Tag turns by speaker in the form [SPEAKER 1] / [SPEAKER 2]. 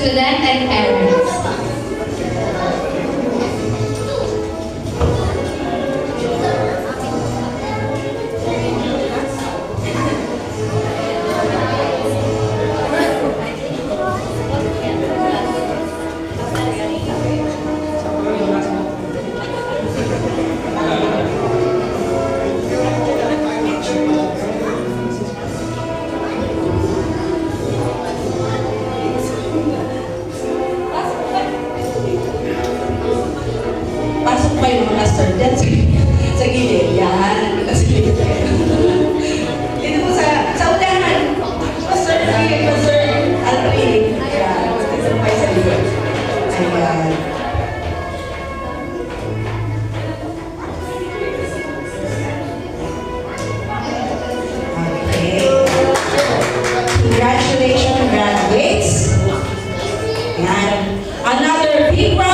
[SPEAKER 1] student and parents.
[SPEAKER 2] Pasok pa yung mga student sa gilid. Yan. Sa gilid. Dito po sa unahan. Pastor Alvin. Yan. Dito pa sa gilid. Ayan. Okay. Congratulations, graduates. Yan. Another big round